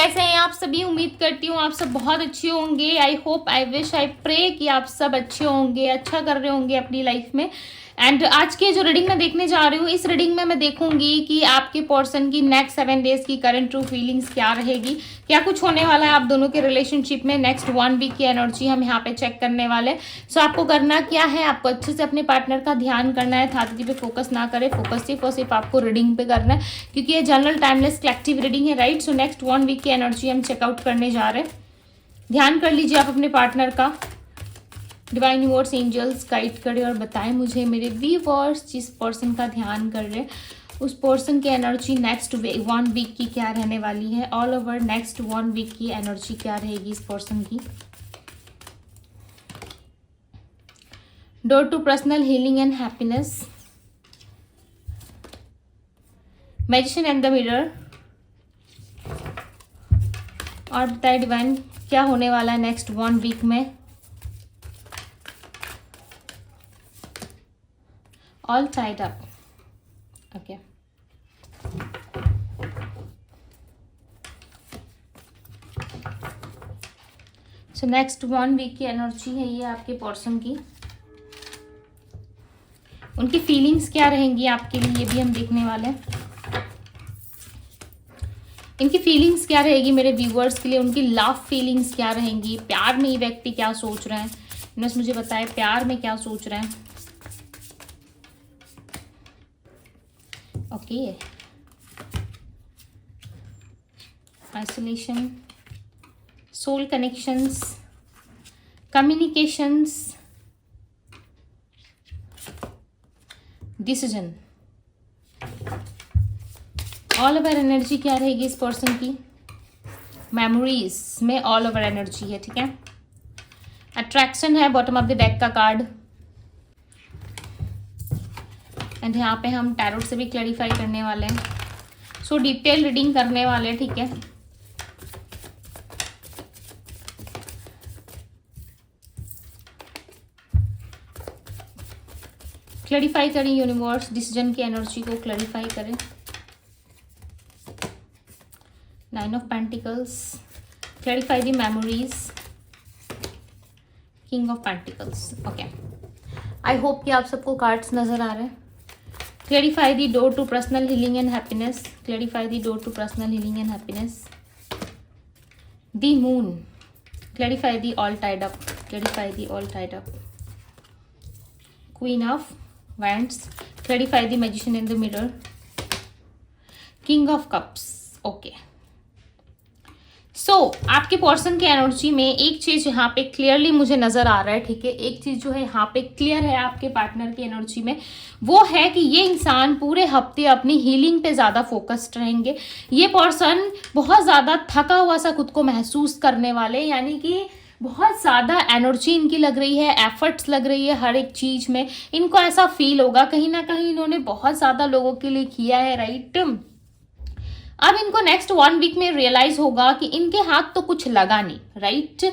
कैसे हैं आप सभी। उम्मीद करती हूँ आप सब बहुत अच्छे होंगे। I hope, I wish, I pray कि आप सब अच्छे होंगे, अच्छा कर रहे होंगे अपनी लाइफ में। एंड आज की जो रीडिंग मैं देखने जा रही हूँ, इस रीडिंग में मैं देखूंगी कि आपके पर्सन की नेक्स्ट 7 डेज की करंट ट्रू फीलिंग्स क्या रहेगी, क्या कुछ होने वाला है आप दोनों के रिलेशनशिप में। नेक्स्ट 1 वीक की एनर्जी हम यहाँ पे चेक करने वाले। सो आपको करना क्या है, आपको अच्छे से अपने पार्टनर का ध्यान करना है, थाती पे फोकस ना करें, फोकस सिर्फ और सिर्फ आपको रीडिंग पे करना है, क्योंकि ये जनरल टाइमलेस कलेक्टिव रीडिंग है, राइट। सो नेक्स्ट 1 वीक की एनर्जी हम चेकआउट करने जा रहे हैं। ध्यान कर लीजिए आप अपने पार्टनर का। डिवाइन यूनिवर्स एंजल्स गाइड करे और बताएं मुझे मेरे व्यूअर्स जिस पर्सन का ध्यान कर रहे हैं उस पर्सन की एनर्जी नेक्स्ट 1 वीक की क्या रहने वाली है। ऑल ओवर नेक्स्ट 1 वीक की एनर्जी क्या रहेगी इस पर्सन की। Door to personal healing and happiness, magician and the mirror. और बताए डिवाइन क्या होने वाला है नेक्स्ट 1 वीक में। All tied up. Okay. So next 1 week की एनर्जी है ये आपके पर्सन की। उनकी फीलिंग्स क्या रहेंगी आपके लिए, ये भी हम देखने वाले हैं। इनकी फीलिंग्स क्या रहेगी मेरे व्यूअर्स के लिए, उनकी लव फीलिंग्स क्या रहेंगी, प्यार में ये व्यक्ति क्या सोच रहे हैं, बस मुझे बताएं प्यार में क्या सोच रहे हैं। Okay, isolation, soul connections, communications, decision. All over energy क्या रहेगी इस पर्सन की। मेमोरीज में ऑल ओवर एनर्जी है, ठीक है। अट्रैक्शन है बॉटम ऑफ द डेक का कार्ड। एंड यहाँ पे हम टैरोट से भी क्लैरिफाई करने वाले हैं। सो डिटेल रीडिंग करने वाले हैं, ठीक है। क्लैरिफाई करें यूनिवर्स, डिसीजन की एनर्जी को क्लैरिफाई करें। 9 of pentacles, clarify the memories, king of pentacles. Okay, I hope कि आप सबको कार्ड्स नजर आ रहे हैं। Clarify the door to personal healing and happiness. Clarify the door to personal healing and happiness. The moon. Clarify the all tied up. Clarify the all tied up. Queen of Wands. Clarify the magician in the mirror. King of Cups. Okay. आपके person की energy में एक चीज यहाँ पे clearly मुझे नजर आ रहा है, ठीक है। एक चीज जो है यहाँ पे क्लियर है आपके पार्टनर की एनर्जी में, वो है कि ये इंसान पूरे हफ्ते अपनी हीलिंग पे ज्यादा फोकस्ड रहेंगे। ये पर्सन बहुत ज्यादा थका हुआ सा खुद को महसूस करने वाले, यानी कि बहुत ज़्यादा एनर्जी इनकी लग रही है, एफर्ट्स लग रही है हर एक चीज में। इनको ऐसा फील होगा कहीं ना कहीं इन्होंने बहुत ज्यादा लोगों के लिए किया है, राइट। अब इनको नेक्स्ट 1 वीक में रियलाइज होगा कि इनके हाथ तो कुछ लगा नहीं, राइट।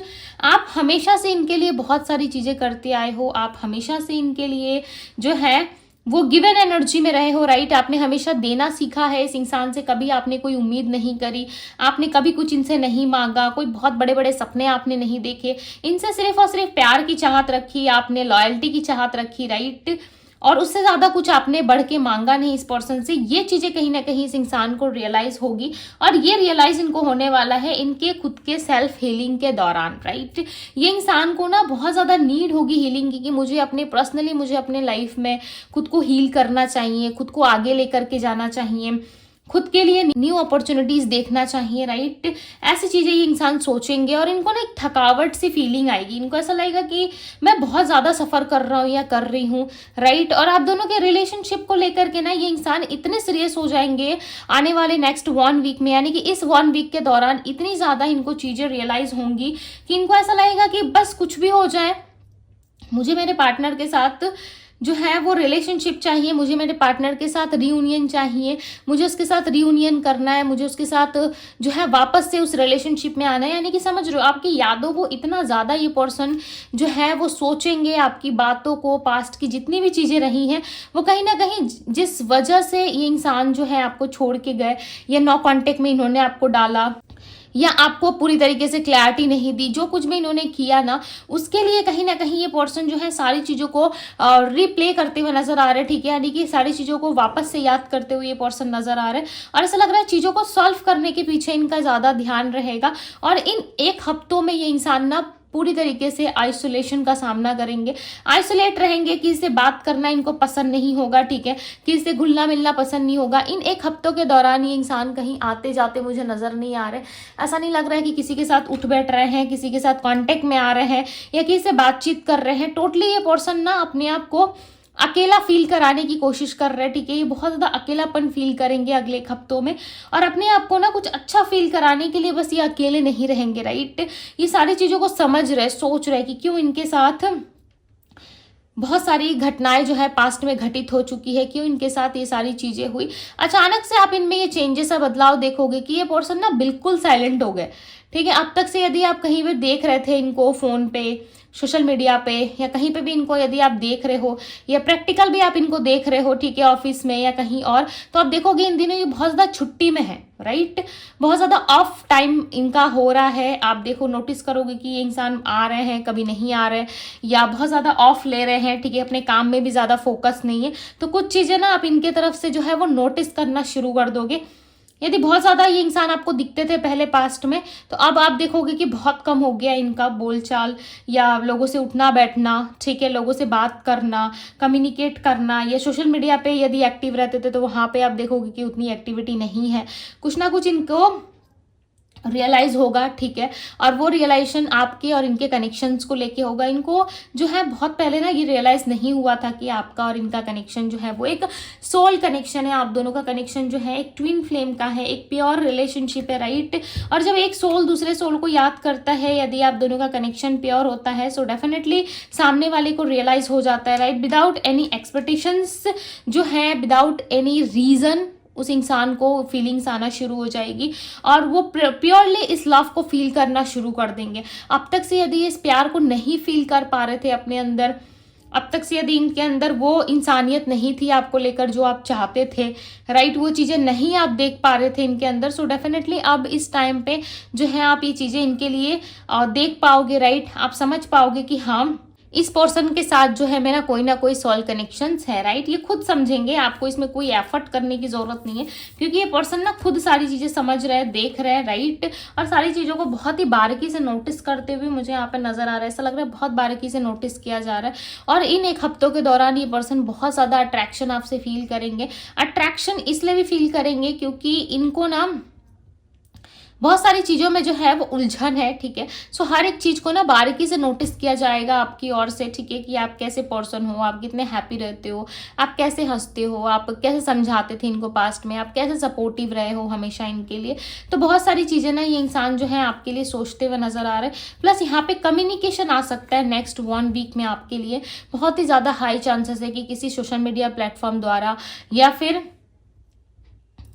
आप हमेशा से इनके लिए बहुत सारी चीजें करते आए हो, आप हमेशा से इनके लिए जो है वो गिवन एनर्जी में रहे हो, राइट। आपने हमेशा देना सीखा है इस इंसान से, कभी आपने कोई उम्मीद नहीं करी, आपने कभी कुछ इनसे नहीं मांगा, कोई बहुत बड़े बड़े सपने आपने नहीं देखे, इनसे सिर्फ और सिर्फ प्यार की चाहत रखी आपने, लॉयल्टी की चाहत रखी, राइट। और उससे ज्यादा कुछ आपने बढ़ के मांगा नहीं इस पर्सन से। ये चीजें कहीं ना कहीं इस इंसान को रियलाइज होगी, और ये रियलाइज इनको होने वाला है इनके खुद के सेल्फ हीलिंग के दौरान, राइट। ये इंसान को ना बहुत ज्यादा नीड होगी हीलिंग की, कि मुझे अपने पर्सनली मुझे अपने लाइफ में खुद को हील करना चाहिए, खुद को आगे लेकर के जाना चाहिए, खुद के लिए न्यू अपॉर्चुनिटीज देखना चाहिए, राइट। ऐसी चीजें ये इंसान सोचेंगे और इनको ना एक थकावट सी फीलिंग आएगी। इनको ऐसा लगेगा कि मैं बहुत ज्यादा सफर कर रहा हूँ या कर रही हूँ, राइट। और आप दोनों के रिलेशनशिप को लेकर के ना ये इंसान इतने सीरियस हो जाएंगे आने वाले नेक्स्ट 1 वीक में, यानी कि इस 1 वीक के दौरान इतनी ज्यादा इनको चीजें रियलाइज होंगी कि इनको ऐसा लगेगा कि बस कुछ भी हो जाए, मुझे मेरे पार्टनर के साथ जो है वो रिलेशनशिप चाहिए, मुझे मेरे पार्टनर के साथ रियूनियन चाहिए, मुझे उसके साथ रियूनियन करना है, मुझे उसके साथ जो है वापस से उस रिलेशनशिप में आना है। यानी कि समझ रहे हो, आपकी यादों को इतना ज़्यादा ये पर्सन जो है वो सोचेंगे, आपकी बातों को, पास्ट की जितनी भी चीज़ें रही हैं वो कहीं ना कहीं जिस वजह से ये इंसान जो है आपको छोड़ के गए या नो कॉन्टेक्ट में इन्होंने आपको डाला, या आपको पूरी तरीके से क्लैरिटी नहीं दी, जो कुछ भी इन्होंने किया ना उसके लिए कहीं ना कहीं ये पर्सन जो है सारी चीज़ों को रिप्ले करते हुए नजर आ रहे हैं, ठीक है, यानी कि सारी चीज़ों को वापस से याद करते हुए ये पर्सन नजर आ रहे हैं और ऐसा लग रहा है चीज़ों को सॉल्व करने के पीछे इनका ज़्यादा ध्यान रहेगा। और इन 1 हफ्तों में ये इंसान ना पूरी तरीके से आइसोलेशन का सामना करेंगे, आइसोलेट रहेंगे, किसी से बात करना इनको पसंद नहीं होगा, ठीक है, किसी से घुलना मिलना पसंद नहीं होगा। इन 1 हफ्तों के दौरान ये इंसान कहीं आते जाते मुझे नजर नहीं आ रहे, ऐसा नहीं लग रहा है कि किसी के साथ उठ बैठ रहे हैं, किसी के साथ कांटेक्ट में आ रहे हैं या किसी से बातचीत कर रहे हैं। टोटली ये पर्सन ना अपने आप को अकेला फील कराने की कोशिश कर रहे हैं, ठीक है, ये बहुत ज़्यादा अकेलापन फील करेंगे अगले 1 हफ्तों में और अपने आप को ना कुछ अच्छा फील कराने के लिए बस ये अकेले नहीं रहेंगे, राइट। ये सारी चीज़ों को समझ रहे, सोच रहे कि क्यों इनके साथ बहुत सारी घटनाएं जो है पास्ट में घटित हो चुकी है, क्यों इनके साथ ये सारी चीज़ें हुई। अचानक से आप इनमें ये चेंजेस या बदलाव देखोगे कि ये पर्सन ना बिल्कुल साइलेंट हो गए, ठीक है। अब तक से यदि आप कहीं भी देख रहे थे इनको फ़ोन पे, सोशल मीडिया पे या कहीं पे भी इनको यदि आप देख रहे हो या प्रैक्टिकल भी आप इनको देख रहे हो, ठीक है, ऑफिस में या कहीं और, तो आप देखोगे इन दिनों ये बहुत ज़्यादा छुट्टी में है, राइट, बहुत ज़्यादा ऑफ टाइम इनका हो रहा है। आप देखो नोटिस करोगे कि ये इंसान आ रहे हैं, कभी नहीं आ रहे या बहुत ज़्यादा ऑफ ले रहे हैं, ठीक है, अपने काम में भी ज़्यादा फोकस नहीं है। तो कुछ चीज़ें ना आप इनके तरफ से जो है वो नोटिस करना शुरू कर दोगे। यदि बहुत ज़्यादा ये इंसान आपको दिखते थे पहले पास्ट में, तो अब आप देखोगे कि बहुत कम हो गया इनका बोलचाल या लोगों से उठना बैठना, ठीक है, लोगों से बात करना, कम्युनिकेट करना या सोशल मीडिया पे यदि एक्टिव रहते थे तो वहाँ पे आप देखोगे कि उतनी एक्टिविटी नहीं है। कुछ ना कुछ इनको रियलाइज होगा, ठीक है, और वो रियलाइजेशन आपके और इनके कनेक्शंस को लेके होगा। इनको जो है बहुत पहले ना ये रियलाइज नहीं हुआ था कि आपका और इनका कनेक्शन जो है वो एक सोल कनेक्शन है, आप दोनों का कनेक्शन जो है एक ट्विन फ्लेम का है, एक प्योर रिलेशनशिप है, राइट। और जब एक सोल दूसरे सोल को याद करता है, यदि आप दोनों का कनेक्शन प्योर होता है, सो डेफिनेटली सामने वाले को रियलाइज हो जाता है, राइट, विदाउट एनी एक्सपेक्टेशंस जो है, विदाउट एनी रीजन उस इंसान को फीलिंग्स आना शुरू हो जाएगी और वो प्योरली इस लव को फील करना शुरू कर देंगे। अब तक से यदि इस प्यार को नहीं फील कर पा रहे थे अपने अंदर, अब तक से यदि इनके अंदर वो इंसानियत नहीं थी आपको लेकर जो आप चाहते थे, राइट, वो चीज़ें नहीं आप देख पा रहे थे इनके अंदर, सो डेफिनेटली अब इस टाइम पे जो है आप ये चीज़ें इनके लिए देख पाओगे, राइट। आप समझ पाओगे कि हाँ इस पर्सन के साथ जो है मेरा कोई ना कोई सोल कनेक्शंस है, राइट। ये खुद समझेंगे, आपको इसमें कोई एफर्ट करने की जरूरत नहीं है क्योंकि ये पर्सन ना खुद सारी चीजें समझ रहे हैं, देख रहे हैं, राइट, और सारी चीजों को बहुत ही बारीकी से नोटिस करते हुए मुझे यहाँ पे नजर आ रहा है। ऐसा लग रहा है बहुत बारीकी से नोटिस किया जा रहा है और इन 1 हफ्तों के दौरान ये पर्सन बहुत ज्यादा अट्रैक्शन आपसे फील करेंगे। अट्रैक्शन इसलिए भी फील करेंगे क्योंकि इनको ना बहुत सारी चीज़ों में जो है वो उलझन है, ठीक है। सो हर एक चीज़ को ना बारीकी से नोटिस किया जाएगा आपकी ओर से, ठीक है, कि आप कैसे पर्सन हो, आप कितने हैप्पी रहते हो, आप कैसे हंसते हो, आप कैसे समझाते थे इनको पास्ट में, आप कैसे सपोर्टिव रहे हो हमेशा इनके लिए। तो बहुत सारी चीज़ें ना ये इंसान जो है आपके लिए सोचते हुए नजर आ रहे हैं। प्लस यहाँ पे कम्युनिकेशन आ सकता है नेक्स्ट 1 वीक में आपके लिए, बहुत ही ज़्यादा हाई चांसेस है कि किसी सोशल मीडिया प्लेटफॉर्म द्वारा या फिर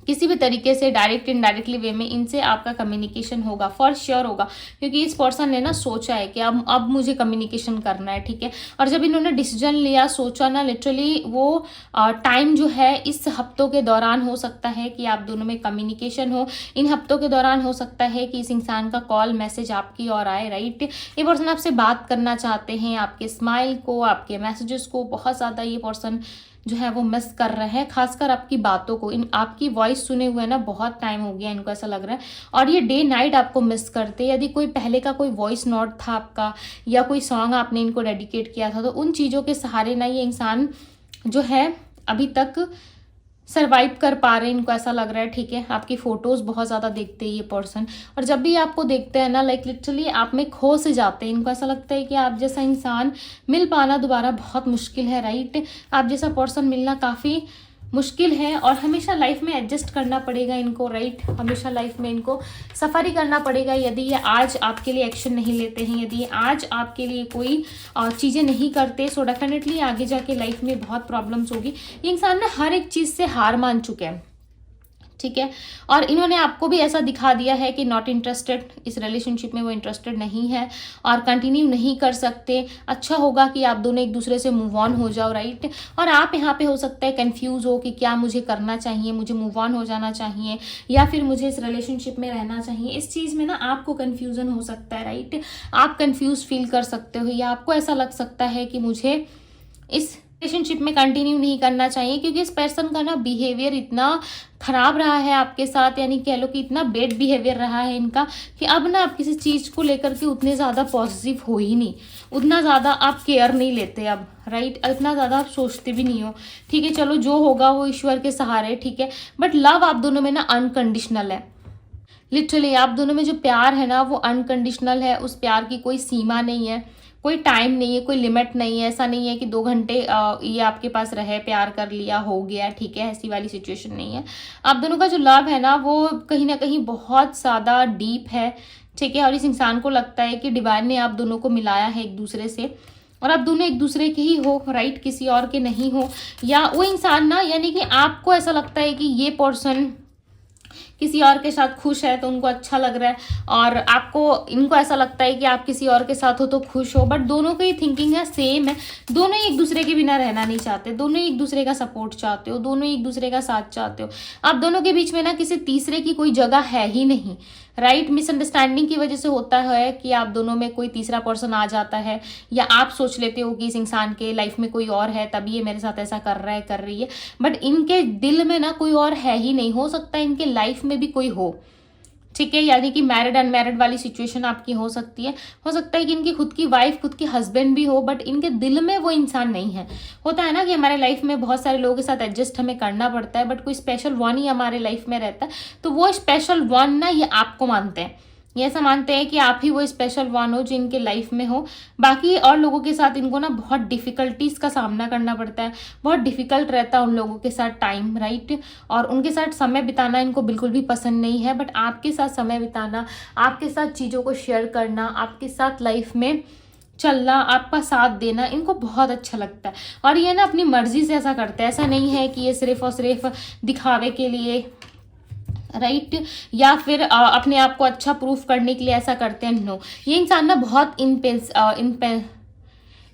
किसी भी तरीके से डायरेक्ट इनडायरेक्टली वे में इनसे आपका कम्युनिकेशन होगा, फॉर श्योर होगा, क्योंकि इस पर्सन ने ना सोचा है कि अब मुझे कम्युनिकेशन करना है, ठीक है। और जब इन्होंने डिसीजन लिया, सोचा ना, लिटरली वो टाइम जो है इस हफ्तों के दौरान हो सकता है कि आप दोनों में कम्युनिकेशन हो। इन हफ्तों के दौरान हो सकता है कि इस इंसान का कॉल मैसेज आपकी ओर आए, राइट। ये पर्सन आपसे बात करना चाहते हैं, आपके स्माइल को, आपके मैसेजेस को बहुत ज़्यादा ये पर्सन जो है वो मिस कर रहे हैं, खासकर आपकी बातों को। इन आपकी वॉइस सुने हुए ना बहुत टाइम हो गया इनको, ऐसा लग रहा है, और ये डे नाइट आपको मिस करते। यदि कोई पहले का कोई वॉइस नोट था आपका या कोई सॉन्ग आपने इनको डेडिकेट किया था, तो उन चीज़ों के सहारे ना ये इंसान जो है अभी तक सर्वाइव कर पा रहे हैं, इनको ऐसा लग रहा है, ठीक है। आपकी फोटोज़ बहुत ज़्यादा देखते हैं ये पर्सन, और जब भी आपको देखते हैं ना, लाइक लिटरली आप में खो से जाते हैं। इनको ऐसा लगता है कि आप जैसा इंसान मिल पाना दोबारा बहुत मुश्किल है, राइट। आप जैसा पर्सन मिलना काफ़ी मुश्किल है और हमेशा लाइफ में एडजस्ट करना पड़ेगा इनको, राइट। हमेशा लाइफ में इनको सफ़र ही करना पड़ेगा। यदि ये आज आपके लिए एक्शन नहीं लेते हैं, यदि आज आपके लिए कोई चीज़ें नहीं करते, सो डेफिनेटली आगे जाके लाइफ में बहुत प्रॉब्लम्स होगी। ये इंसान ना हर एक चीज़ से हार मान चुके हैं, ठीक है। और इन्होंने आपको भी ऐसा दिखा दिया है कि नॉट इंटरेस्टेड, इस रिलेशनशिप में वो इंटरेस्टेड नहीं है और कंटिन्यू नहीं कर सकते। अच्छा होगा कि आप दोनों एक दूसरे से मूव ऑन हो जाओ, राइट। और आप यहाँ पे हो सकता है कंफ्यूज हो कि क्या मुझे करना चाहिए, मुझे मूव ऑन हो जाना चाहिए या फिर मुझे इस रिलेशनशिप में रहना चाहिए। इस चीज़ में ना आपको कन्फ्यूज़न हो सकता है, राइट। आप कन्फ्यूज फील कर सकते हो या आपको ऐसा लग सकता है कि मुझे इस रिलेशनशिप में कंटिन्यू नहीं करना चाहिए, क्योंकि इस पर्सन का ना बिहेवियर इतना खराब रहा है आपके साथ, यानी कह लो कि इतना बेड बिहेवियर रहा है इनका कि अब ना आप किसी चीज़ को लेकर के उतने ज़्यादा पॉजिटिव हो ही नहीं, उतना ज़्यादा आप केयर नहीं लेते अब, राइट। इतना ज़्यादा आप सोचते भी नहीं हो, ठीक है। चलो जो होगा वो ईश्वर के सहारे, ठीक है। बट लव आप दोनों में ना अनकंडीशनल है, लिटरली आप दोनों में जो प्यार है ना वो अनकंडीशनल है। उस प्यार की कोई सीमा नहीं है, कोई टाइम नहीं है, कोई लिमिट नहीं है। ऐसा नहीं है कि 2 घंटे ये आपके पास रहे, प्यार कर लिया, हो गया, ठीक है, ऐसी वाली सिचुएशन नहीं है। आप दोनों का जो लव है ना वो कहीं ना कहीं बहुत ज़्यादा डीप है, ठीक है। और इस इंसान को लगता है कि डिवाइन ने आप दोनों को मिलाया है एक दूसरे से और आप दोनों एक दूसरे के ही हो, राइट, किसी और के नहीं हो। या वो इंसान ना, यानी कि आपको ऐसा लगता है कि ये पर्सन किसी और के साथ खुश है तो उनको अच्छा लग रहा है और आपको, इनको ऐसा लगता है कि आप किसी और के साथ हो तो खुश हो। बट दोनों की थिंकिंग है सेम है, दोनों ही एक दूसरे के बिना रहना नहीं चाहते, दोनों ही एक दूसरे का सपोर्ट चाहते हो, दोनों ही एक दूसरे का साथ चाहते हो। आप दोनों के बीच में ना किसी तीसरे की कोई जगह है ही नहीं, राइट। मिसअंडरस्टैंडिंग की वजह से होता है कि आप दोनों में कोई तीसरा पर्सन आ जाता है या आप सोच लेते हो कि इस इंसान के लाइफ में कोई और है तभी ये मेरे साथ ऐसा कर रहा है, कर रही है। बट इनके दिल में ना कोई और है ही नहीं, हो सकता है इनके लाइफ में भी कोई हो, ठीक है। यानी कि मैरिड अनमैरिड वाली सिचुएशन आपकी हो सकती है, हो सकता है कि इनकी खुद की वाइफ, खुद की हस्बैंड भी हो, बट इनके दिल में वो इंसान नहीं है। होता है ना कि हमारे लाइफ में बहुत सारे लोगों के साथ एडजस्ट हमें करना पड़ता है, बट कोई स्पेशल वन ही हमारे लाइफ में रहता है, तो वो स्पेशल वन ना ये आपको मानते हैं, ये ऐसा मानते हैं कि आप ही वो स्पेशल वन हो जो इनके लाइफ में हो। बाकी और लोगों के साथ इनको ना बहुत डिफ़िकल्टीज़ का सामना करना पड़ता है, बहुत डिफ़िकल्ट रहता है उन लोगों के साथ टाइम, राइट। और उनके साथ समय बिताना इनको बिल्कुल भी पसंद नहीं है, बट आपके साथ समय बिताना, आपके साथ चीज़ों को शेयर करना, आपके साथ लाइफ में चलना, आपका साथ देना इनको बहुत अच्छा लगता है। और ये ना अपनी मर्जी से ऐसा करते हैं, ऐसा नहीं है कि ये सिर्फ और सिर्फ दिखावे के लिए, राइट, या फिर अपने आप को अच्छा प्रूफ करने के लिए ऐसा करते हैं। नो, ये इंसान ना बहुत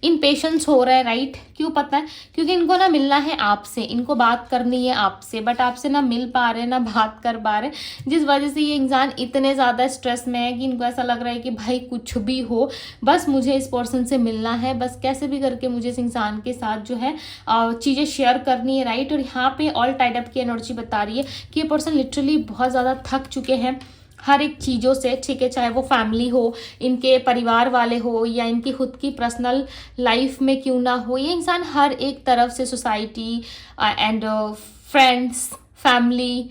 इम्पेशेंस हो रहा है, राइट। क्यों पता है? क्योंकि इनको ना मिलना है आपसे, इनको बात करनी है आपसे, बट आपसे ना मिल पा रहे, ना बात कर पा रहे, जिस वजह से ये इंसान इतने ज़्यादा स्ट्रेस में है कि इनको ऐसा लग रहा है कि भाई कुछ भी हो, बस मुझे इस पर्सन से मिलना है, बस कैसे भी करके मुझे इस इंसान के साथ जो है चीज़ें शेयर करनी है, राइट। और यहाँ पे ऑल टाइड अप की एनर्जी बता रही है कि ये पर्सन लिटरली बहुत ज़्यादा थक चुके हैं हर एक चीज़ों से, ठीक है। चाहे वो फैमिली हो, इनके परिवार वाले हो, या इनकी खुद की पर्सनल लाइफ में क्यों ना हो, ये इंसान हर एक तरफ से, सोसाइटी एंड फ्रेंड्स, फैमिली,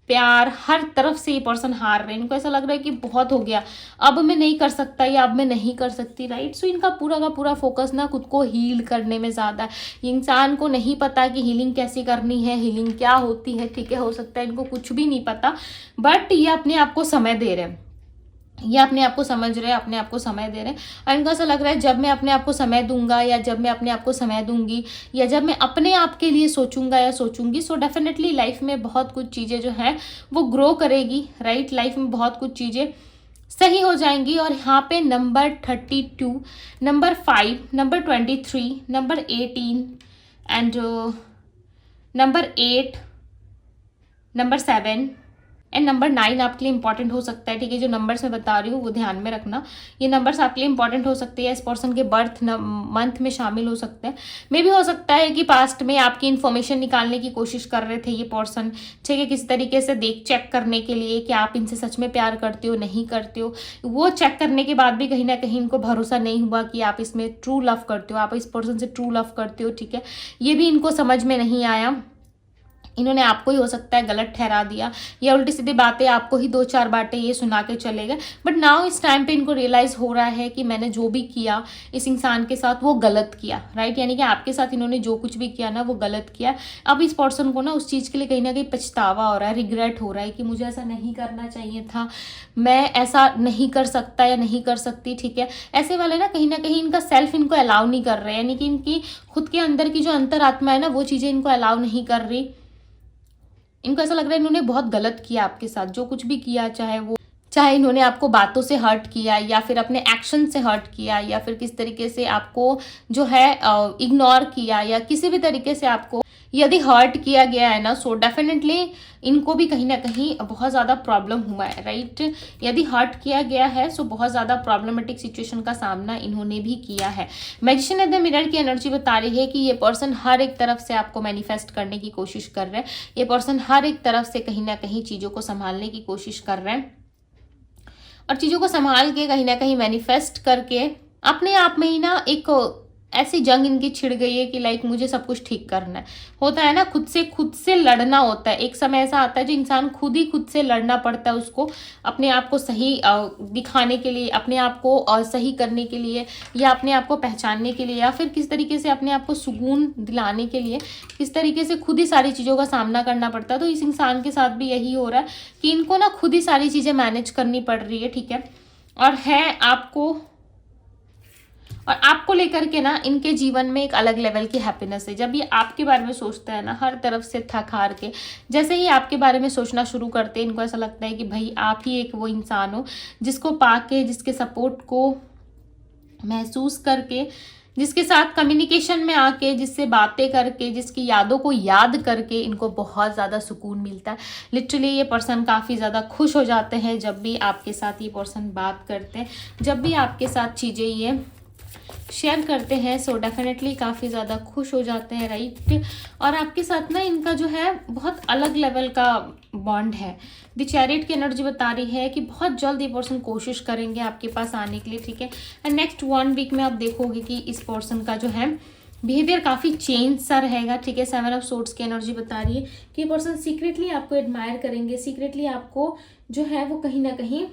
प्यार, हर तरफ से ये पर्सन हार रहे हैं। इनको ऐसा लग रहा है कि बहुत हो गया, अब मैं नहीं कर सकता या अब मैं नहीं कर सकती, राइट। सो इनका पूरा का पूरा फोकस ना खुद को हील करने में ज़्यादा है। ये इंसान को नहीं पता कि हीलिंग कैसे करनी है, हीलिंग क्या होती है, ठीक है। हो सकता है इनको कुछ भी नहीं पता, बट ये अपने आप को समय दे रहे हैं, ये अपने आप को समझ रहे हैं, अपने आप को समय दे रहे हैं। और इनको ऐसा लग रहा है जब मैं अपने आप को समय दूंगा, या जब मैं अपने आप को समय दूंगी, या जब मैं अपने आप के लिए सोचूंगा या सोचूंगी, सो डेफिनेटली लाइफ में बहुत कुछ चीज़ें जो हैं वो ग्रो करेगी, राइट। लाइफ में बहुत कुछ चीज़ें सही हो जाएंगी। और यहाँ पे number 32, number 5, number 23, number 18 and number 8, number 7 and number 9 आपके लिए इंपॉर्टेंट हो सकता है, ठीक है। जो नंबर्स मैं बता रही हूँ वो ध्यान में रखना, ये नंबर्स आपके लिए इंपॉर्टेंट हो सकते हैं, इस पर्सन के बर्थ मंथ में शामिल हो सकते हैं। मे भी हो सकता है कि पास्ट में आपकी इन्फॉर्मेशन निकालने की कोशिश कर रहे थे ये पर्सन, ठीक है, किसी तरीके से चेक करने के लिए कि आप इनसे सच में प्यार करते हो, नहीं करते हो। वो चेक करने के बाद भी कहीं ना कहीं इनको भरोसा नहीं हुआ कि आप इसमें ट्रू लव करते हो, आप इस पर्सन से ट्रू लव करते हो, ठीक है। ये भी इनको समझ में नहीं आया, इन्होंने आपको ही हो सकता है गलत ठहरा दिया, या उल्टी सीधी बातें आपको ही 2-4 बातें ये सुना के चले गए। बट नाउ इस टाइम पे इनको रियलाइज़ हो रहा है कि मैंने जो भी किया इस इंसान के साथ वो गलत किया, राइट। यानी कि आपके साथ इन्होंने जो कुछ भी किया ना वो गलत किया। अब इस पर्सन को ना उस चीज़ के लिए कहीं ना कहीं पछतावा हो रहा है, रिग्रेट हो रहा है कि मुझे ऐसा नहीं करना चाहिए था, मैं ऐसा नहीं कर सकता या नहीं कर सकती, ठीक है। ऐसे वाले ना कहीं इनका सेल्फ इनको अलाउ नहीं कर रहे हैं, यानी कि इनकी खुद के अंदर की जो अंतरात्मा है ना वो चीज़ें इनको अलाउ नहीं कर रही। इनको ऐसा लग रहा है इन्होंने बहुत गलत किया आपके साथ, जो कुछ भी किया, चाहे इन्होंने आपको बातों से हर्ट किया या फिर अपने एक्शन से हर्ट किया या फिर किस तरीके से आपको जो है इग्नोर किया या किसी भी तरीके से आपको यदि हर्ट किया गया है ना, सो डेफिनेटली इनको भी कहीं ना कहीं बहुत ज़्यादा प्रॉब्लम हुआ है, राइट। यदि हर्ट किया गया है सो बहुत ज़्यादा प्रॉब्लमेटिक सिचुएशन का सामना इन्होंने भी किया है। मैजिशियन एट द मिरर की एनर्जी बता रही है कि ये पर्सन हर एक तरफ से आपको मैनिफेस्ट करने की कोशिश कर रहे हैं। ये पर्सन हर एक तरफ से कहीं ना कहीं चीज़ों को संभालने की कोशिश कर रहे हैं और चीज़ों को संभाल के कहीं ना कहीं मैनिफेस्ट करके अपने आप में ही ना एक ऐसी जंग इनकी छिड़ गई है कि लाइक मुझे सब कुछ ठीक करना है। होता है ना, खुद से लड़ना होता है। एक समय ऐसा आता है जो इंसान खुद से लड़ना पड़ता है उसको, अपने आप को सही दिखाने के लिए, अपने आप को सही करने के लिए या अपने आप को पहचानने के लिए या फिर किस तरीके से अपने आप को सुकून दिलाने के लिए किस तरीके से खुद ही सारी चीज़ों का सामना करना पड़ता है। तो इस इंसान के साथ भी यही हो रहा है कि इनको ना खुद ही सारी चीज़ें मैनेज करनी पड़ रही है, ठीक है। और आपको लेकर के ना इनके जीवन में एक अलग लेवल की हैप्पीनेस है। जब ये आपके बारे में सोचते हैं ना, हर तरफ से थक हार के जैसे ही आपके बारे में सोचना शुरू करते हैं, इनको ऐसा लगता है कि भाई आप ही एक वो इंसान हो जिसको पाके, जिसके सपोर्ट को महसूस करके, जिसके साथ कम्युनिकेशन में आके, जिससे बातें करके, जिसकी यादों को याद करके इनको बहुत ज़्यादा सुकून मिलता है। लिटरली ये पर्सन काफ़ी ज़्यादा खुश हो जाते हैं जब भी आपके साथ ये पर्सन बात करते हैं, जब भी आपके साथ चीज़ें ये शेयर करते हैं। सो डेफिनेटली काफ़ी ज़्यादा खुश हो जाते हैं, राइट। और आपके साथ ना इनका जो है बहुत अलग लेवल का बॉन्ड है। द चैरियट की एनर्जी बता रही है कि बहुत जल्द ये पर्सन कोशिश करेंगे आपके पास आने के लिए, ठीक है। एंड नेक्स्ट 1 वीक में आप देखोगे कि इस पर्सन का जो है बिहेवियर काफ़ी चेंज सा रहेगा, ठीक है। 7 ऑफ सोर्ड्स की एनर्जी बता रही है कि ये पर्सन सीक्रेटली आपको एडमायर करेंगे, सीक्रेटली आपको जो है वो कहीं ना कहीं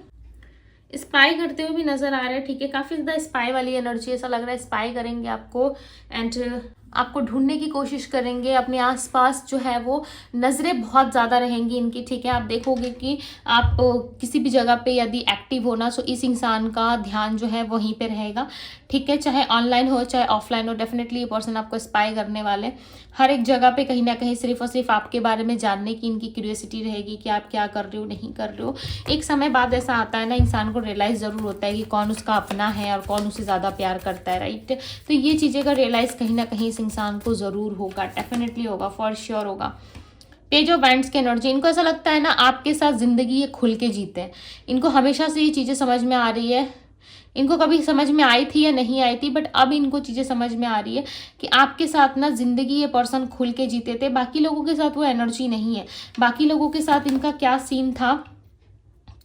स्पाई करते हुए भी नजर आ रहा है, ठीक है। काफ़ी ज़्यादा स्पाई वाली एनर्जी, ऐसा लग रहा है स्पाई करेंगे आपको एंड आपको ढूंढने की कोशिश करेंगे। अपने आसपास जो है वो नज़रें बहुत ज़्यादा रहेंगी इनकी, ठीक है। आप देखोगे कि आप किसी भी जगह पे यदि एक्टिव होना, सो इस इंसान का ध्यान जो है वहीं पे रहेगा, ठीक है। चाहे ऑनलाइन हो चाहे ऑफलाइन हो, डेफिनेटली ये पर्सन आपको स्पाई करने वाले। हर एक जगह पे कहीं ना कहीं सिर्फ और सिर्फ आपके बारे में जानने की इनकी क्यूरियोसिटी रहेगी कि आप क्या कर रहे हो, नहीं कर रहे हो। एक समय बाद ऐसा आता है ना, इंसान को रियलाइज़ ज़रूर होता है कि कौन उसका अपना है और कौन उसे ज़्यादा प्यार करता है, राइट। तो ये चीज़ें का रियलाइज़ कहीं ना कहीं इस इंसान को ज़रूर होगा, डेफिनेटली होगा, फॉर श्योर होगा। पेज ऑफ वैंड्स की एनर्जी, इनको ऐसा लगता है ना आपके साथ ज़िंदगी ये खुल के जीते हैं। इनको हमेशा से ये चीज़ें समझ में आ रही है, इनको कभी समझ में आई थी या नहीं आई थी, बट अब इनको चीज़ें समझ में आ रही है कि आपके साथ ना ज़िंदगी ये पर्सन खुल के जीते थे। बाकी लोगों के साथ वो एनर्जी नहीं है, बाकी लोगों के साथ इनका क्या सीन था,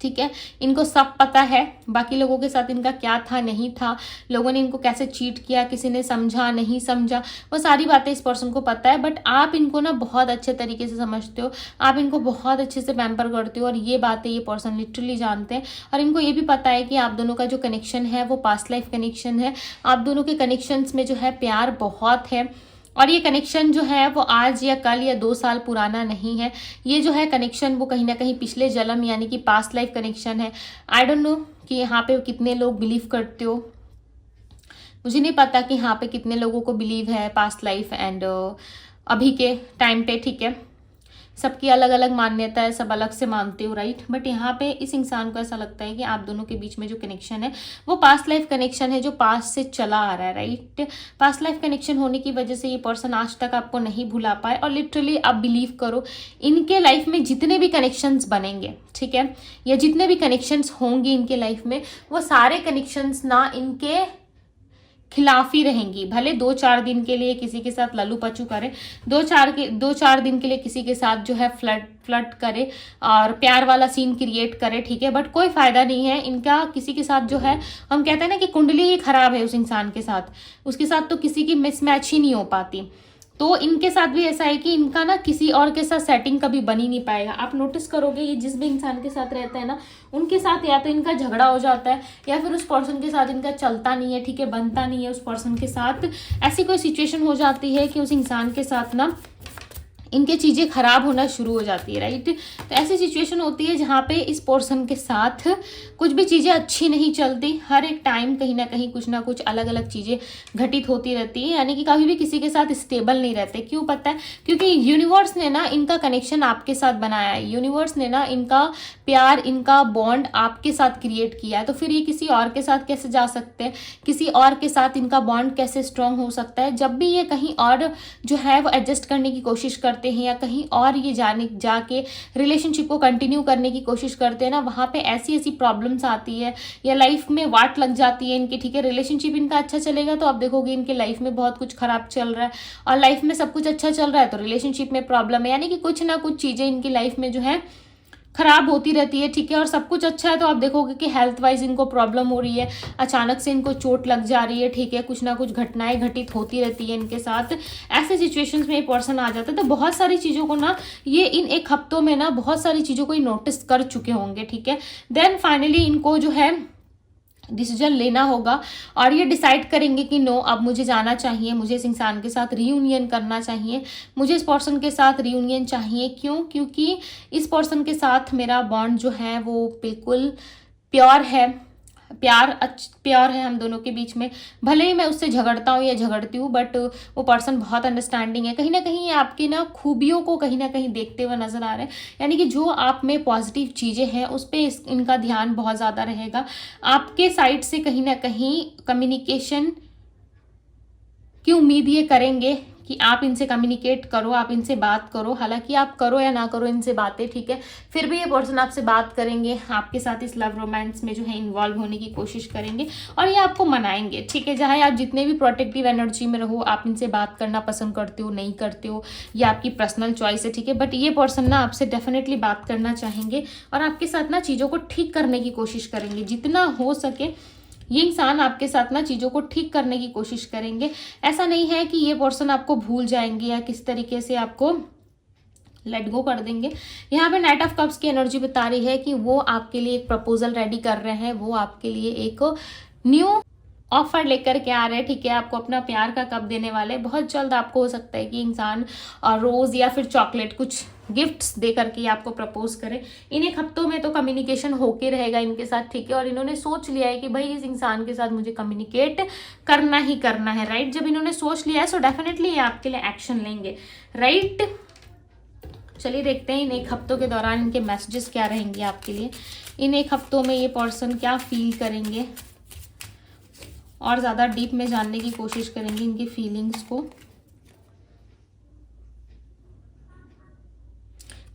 ठीक है। इनको सब पता है बाकी लोगों के साथ इनका क्या था, नहीं था, लोगों ने इनको कैसे चीट किया, किसी ने समझा नहीं समझा, वो सारी बातें इस पर्सन को पता है। बट आप इनको ना बहुत अच्छे तरीके से समझते हो, आप इनको बहुत अच्छे से पैम्पर करते हो और ये बातें ये पर्सन लिटरली जानते हैं। और इनको ये भी पता है कि आप दोनों का जो कनेक्शन है वो पास्ट लाइफ कनेक्शन है। आप दोनों के कनेक्शंस में जो है प्यार बहुत है और ये कनेक्शन जो है वो आज या कल या 2 साल पुराना नहीं है। ये जो है कनेक्शन वो कहीं ना कहीं पिछले जन्म यानी कि पास्ट लाइफ कनेक्शन है। आई डोंट नो कि यहाँ पे कितने लोग बिलीव करते हो, मुझे नहीं पता कि यहाँ पे कितने लोगों को बिलीव है पास्ट लाइफ एंड अभी के टाइम पे, ठीक है। सबकी अलग अलग मान्यता है, सब अलग से मानते हो, राइट। बट यहाँ पे इस इंसान को ऐसा लगता है कि आप दोनों के बीच में जो कनेक्शन है वो पास्ट लाइफ कनेक्शन है जो पास्ट से चला आ रहा है, राइट। पास्ट लाइफ कनेक्शन होने की वजह से ये पर्सन आज तक आपको नहीं भुला पाए और लिटरली आप बिलीव करो इनके लाइफ में जितने भी कनेक्शंस बनेंगे, ठीक है, या जितने भी कनेक्शंस होंगे इनके लाइफ में, वो सारे कनेक्शंस ना इनके खिलाफ ही रहेंगी। भले 2-4 दिन के लिए किसी के साथ लल्लू पचू करे, 2-4 दिन के लिए किसी के साथ जो है फ्लर्ट करे और प्यार वाला सीन क्रिएट करे, ठीक है, बट कोई फायदा नहीं है इनका किसी के साथ। जो है हम कहते हैं ना कि कुंडली ही खराब है उस इंसान के साथ, उसके साथ तो किसी की मिसमैच ही नहीं हो पाती। तो इनके साथ भी ऐसा है कि इनका ना किसी और के साथ सेटिंग कभी बन ही नहीं पाएगा। आप नोटिस करोगे ये जिस भी इंसान के साथ रहता है ना, उनके साथ या तो इनका झगड़ा हो जाता है या फिर उस पर्सन के साथ इनका चलता नहीं है, ठीक है, बनता नहीं है उस पर्सन के साथ। ऐसी कोई सिचुएशन हो जाती है कि उस इंसान के साथ ना इनके चीज़ें खराब होना शुरू हो जाती है, राइट। तो ऐसी सिचुएशन होती है जहाँ पे इस पर्सन के साथ कुछ भी चीज़ें अच्छी नहीं चलती, हर एक टाइम कहीं ना कहीं कुछ ना कुछ अलग अलग चीज़ें घटित होती रहती है, यानी कि कभी भी किसी के साथ स्टेबल नहीं रहते। क्यों पता है? क्योंकि यूनिवर्स ने ना इनका कनेक्शन आपके साथ बनाया है, यूनिवर्स ने ना इनका प्यार, इनका बॉन्ड आपके साथ क्रिएट किया है। तो फिर ये किसी और के साथ कैसे जा सकते हैं, किसी और के साथ इनका बॉन्ड कैसे स्ट्रांग हो सकता है? जब भी ये कहीं और जो है वो एडजस्ट करने की कोशिश करते हैं या कहीं और ये जाके रिलेशनशिप को कंटिन्यू करने की कोशिश करते हैं ना, वहाँ पे ऐसी ऐसी प्रॉब्लम्स आती है या लाइफ में वाट लग जाती है इनकी, ठीक है। रिलेशनशिप इनका अच्छा चलेगा तो आप देखोगे इनके लाइफ में बहुत कुछ खराब चल रहा है, और लाइफ में सब कुछ अच्छा चल रहा है तो रिलेशनशिप में प्रॉब्लम है, यानी कि कुछ ना कुछ चीज़ें इनकी लाइफ में जो है खराब होती रहती है, ठीक है। और सब कुछ अच्छा है तो आप देखोगे कि हेल्थ वाइज इनको प्रॉब्लम हो रही है, अचानक से इनको चोट लग जा रही है, ठीक है। कुछ ना कुछ घटनाएं घटित होती रहती है इनके साथ। ऐसे सिचुएशंस में ये पर्सन आ जाता है। तो बहुत सारी चीज़ों को ना ये इन एक हफ्तों में ना बहुत सारी चीज़ों को ये नोटिस कर चुके होंगे, ठीक है। देन फाइनली इनको जो है डिसीजन लेना होगा और ये डिसाइड करेंगे कि नो, अब मुझे जाना चाहिए, मुझे इस इंसान के साथ रीयूनियन करना चाहिए, मुझे इस पर्सन के साथ रीयूनियन चाहिए। क्यों? क्योंकि इस पर्सन के साथ मेरा बॉन्ड जो है वो बिल्कुल प्योर है, प्यार है हम दोनों के बीच में। भले ही मैं उससे झगड़ता हूँ या झगड़ती हूँ, बट वो पर्सन बहुत अंडरस्टैंडिंग है। कहीं ना कहीं ये आपकी ना खूबियों को कहीं ना कहीं देखते हुए नजर आ रहे हैं, यानी कि जो आप में पॉजिटिव चीज़ें हैं उस पर इनका ध्यान बहुत ज़्यादा रहेगा। आपके साइड से कहीं ना कहीं कम्युनिकेशन की उम्मीद ये करेंगे कि आप इनसे कम्युनिकेट करो, आप इनसे बात करो। हालांकि आप करो या ना करो इनसे बातें, ठीक है, फिर भी ये पर्सन आपसे बात करेंगे, आपके साथ इस लव रोमांस में जो है इन्वॉल्व होने की कोशिश करेंगे और ये आपको मनाएंगे, ठीक है। चाहे आप जितने भी प्रोटेक्टिव एनर्जी में रहो, आप इनसे बात करना पसंद करते हो नहीं करते हो, ये आपकी पर्सनल चॉइस है, ठीक है। बट ये पर्सन ना आपसे डेफिनेटली बात करना चाहेंगे और आपके साथ ना चीज़ों को ठीक करने की कोशिश करेंगे जितना हो सके। ये इंसान आपके साथ ना चीज़ों को ठीक करने की कोशिश करेंगे। ऐसा नहीं है कि ये पर्सन आपको भूल जाएंगे या किस तरीके से आपको लेट गो कर देंगे। यहाँ पे नाइट ऑफ कप्स की एनर्जी बता रही है कि वो आपके लिए एक प्रपोजल रेडी कर रहे हैं, वो आपके लिए एक न्यू ऑफर लेकर के आ रहे हैं, ठीक है। आपको अपना प्यार का कप देने वाले। बहुत जल्द आपको हो सकता है कि इंसान रोज़ या फिर चॉकलेट, कुछ गिफ्ट्स दे करके आपको प्रपोज करे। इन एक हफ्तों में तो कम्युनिकेशन होके रहेगा इनके साथ, ठीक है। और इन्होंने सोच लिया है कि भाई इस इंसान के साथ मुझे कम्युनिकेट करना ही करना है, राइट। जब इन्होंने सोच लिया है सो डेफिनेटली ये आपके लिए एक्शन लेंगे, राइट। चलिए देखते हैं इन एक हफ्तों के दौरान इनके मैसेजेस क्या रहेंगे आपके लिए। इन एक हफ्तों में ये पर्सन क्या फील करेंगे और ज़्यादा डीप में जानने की कोशिश करेंगे इनकी फीलिंग्स को।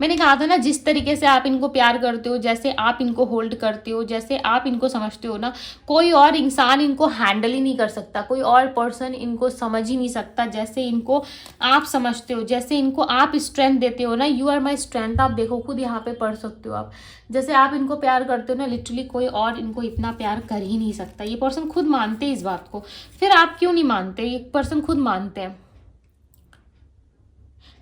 मैंने कहा था ना, जिस तरीके से आप इनको प्यार करते हो, जैसे आप इनको होल्ड करते हो, जैसे आप इनको समझते हो ना, कोई और इंसान इनको हैंडल ही नहीं कर सकता, कोई और पर्सन इनको समझ ही नहीं सकता जैसे इनको आप समझते हो, जैसे इनको आप स्ट्रेंथ देते हो ना। यू आर माई स्ट्रेंथ, आप देखो खुद यहाँ पे पढ़ सकते हो आप। जैसे आप इनको प्यार करते हो ना, लिटरली कोई और इनको इतना प्यार कर ही नहीं सकता। ये पर्सन खुद मानते हैं इस बात को, फिर आप क्यों नहीं मानते? ये पर्सन खुद मानते हैं।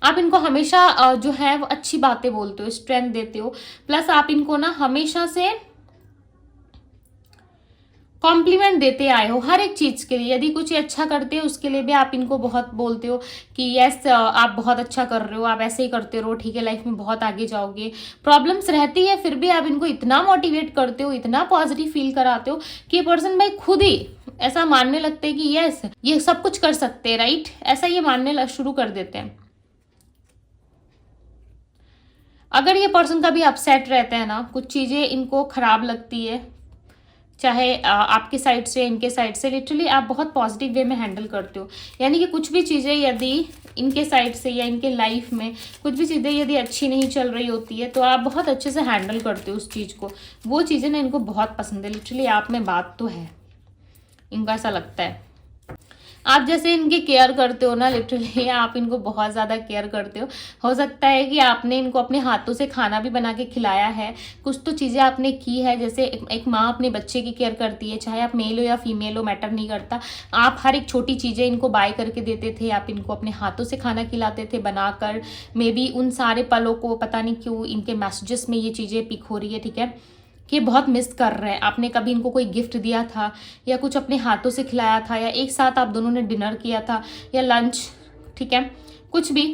आप इनको हमेशा जो है वो अच्छी बातें बोलते हो, स्ट्रेंथ देते हो, प्लस आप इनको ना हमेशा से कॉम्प्लीमेंट देते आए हो हर एक चीज़ के लिए। यदि कुछ अच्छा करते हो उसके लिए भी आप इनको बहुत बोलते हो कि यस आप बहुत अच्छा कर रहे हो, आप ऐसे ही करते रहो, ठीक है, लाइफ में बहुत आगे जाओगे। प्रॉब्लम्स रहती है फिर भी आप इनको इतना मोटिवेट करते हो, इतना पॉजिटिव फील कराते हो कि ये पर्सन भाई खुद ही ऐसा मानने लगते हैं कि यस ये सब कुछ कर सकते हैं, राइट। ऐसा ये मानने शुरू कर देते हैं। अगर ये पर्सन कभी अपसेट रहते हैं ना, कुछ चीज़ें इनको खराब लगती है, चाहे आपके साइड से इनके साइड से, लिटरली आप बहुत पॉजिटिव वे में हैंडल करते हो। यानी कि कुछ भी चीज़ें यदि इनके साइड से या इनके लाइफ में कुछ भी चीज़ें यदि अच्छी नहीं चल रही होती है तो आप बहुत अच्छे से हैंडल करते हो उस चीज़ को। वो चीज़ें ना इनको बहुत पसंद है, लिटरली आप में बात तो है, इनको ऐसा लगता है। आप जैसे इनकी केयर करते हो ना, लिटरली आप इनको बहुत ज़्यादा केयर करते हो सकता है कि आपने इनको अपने हाथों से खाना भी बना के खिलाया है, कुछ तो चीज़ें आपने की है। जैसे एक माँ अपने बच्चे की केयर करती है, चाहे आप मेल हो या फीमेल हो मैटर नहीं करता, आप हर एक छोटी चीज़ें इनको बाय करके देते थे, आप इनको अपने हाथों से खाना खिलाते थे बनाकर। मे बी उन सारे पलों को पता नहीं क्यों इनके मैसेजेस में ये चीज़ें पिक हो रही है, ठीक है, कि बहुत मिस कर रहे हैं। आपने कभी इनको कोई गिफ्ट दिया था या कुछ अपने हाथों से खिलाया था या एक साथ आप दोनों ने डिनर किया था या लंच, ठीक है, कुछ भी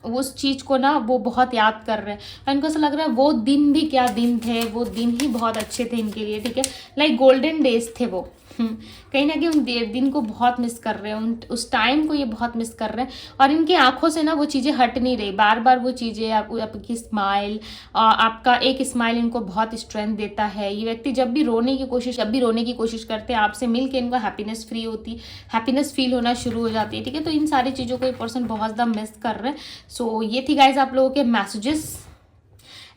उस चीज़ को ना वो बहुत याद कर रहे हैं, और इनको ऐसा लग रहा है वो दिन भी क्या दिन थे, वो दिन ही बहुत अच्छे थे इनके लिए, ठीक है, लाइक गोल्डन डेज थे वो। कहीं ना कहीं उन दिन को बहुत मिस कर रहे हैं, उस टाइम को ये बहुत मिस कर रहे हैं, और इनकी आंखों से ना वो चीज़ें हट नहीं रही, बार बार वो चीज़ें आपकी स्माइल, आपका एक स्माइल इनको बहुत स्ट्रेंथ देता है। ये व्यक्ति जब भी रोने की कोशिश करते हैं, आपसे मिल के इनको हैप्पीनेस फील होना शुरू हो जाती है, ठीक है। तो इन सारी चीज़ों को ये पर्सन बहुत ज़्यादा मिस कर रहे हैं। सो ये थी गाइज आप लोगों के मैसेजेस,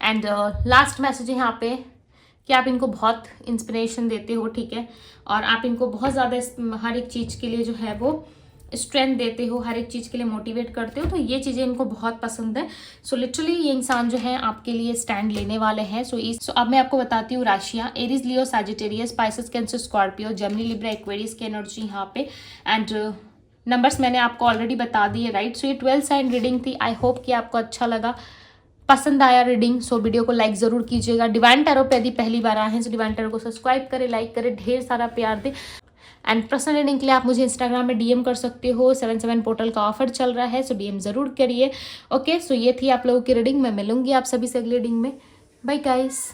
एंड लास्ट मैसेज है यहाँ पे कि आप इनको बहुत इंस्पिरेशन देते हो, ठीक है, और आप इनको बहुत ज़्यादा हर एक चीज़ के लिए जो है वो स्ट्रेंथ देते हो, हर एक चीज़ के लिए मोटिवेट करते हो, तो ये चीज़ें इनको बहुत पसंद है। सो लिटरली ये इंसान जो है आपके लिए स्टैंड लेने वाले हैं। सो अब मैं आपको बताती हूँ राशियाँ, Aries, Leo, Sagittarius, Pisces, Cancer, Scorpio, Gemini, Libra, Aquarius की एनर्जी यहाँ पे, एंड नंबर्स मैंने आपको ऑलरेडी बता दिए, राइट। सो ये 12 साइन रीडिंग थी। आई होप कि आपको अच्छा लगा, पसंद आया रीडिंग। सो वीडियो को लाइक ज़रूर कीजिएगा। डिवाइन टैरो पे यदि पहली बार आए हैं तो डिवाइन टैरो को सब्सक्राइब करें, लाइक करें, ढेर सारा प्यार दें। एंड पर्सनल रीडिंग के लिए आप मुझे इंस्टाग्राम में DM कर सकते हो, 77 पोर्टल का ऑफर चल रहा है, सो DM ज़रूर करिए। ओके, सो ये थी आप लोगों की रीडिंग। मैं मिलूंगी आप सभी से अगली रीडिंग में। Bye guys.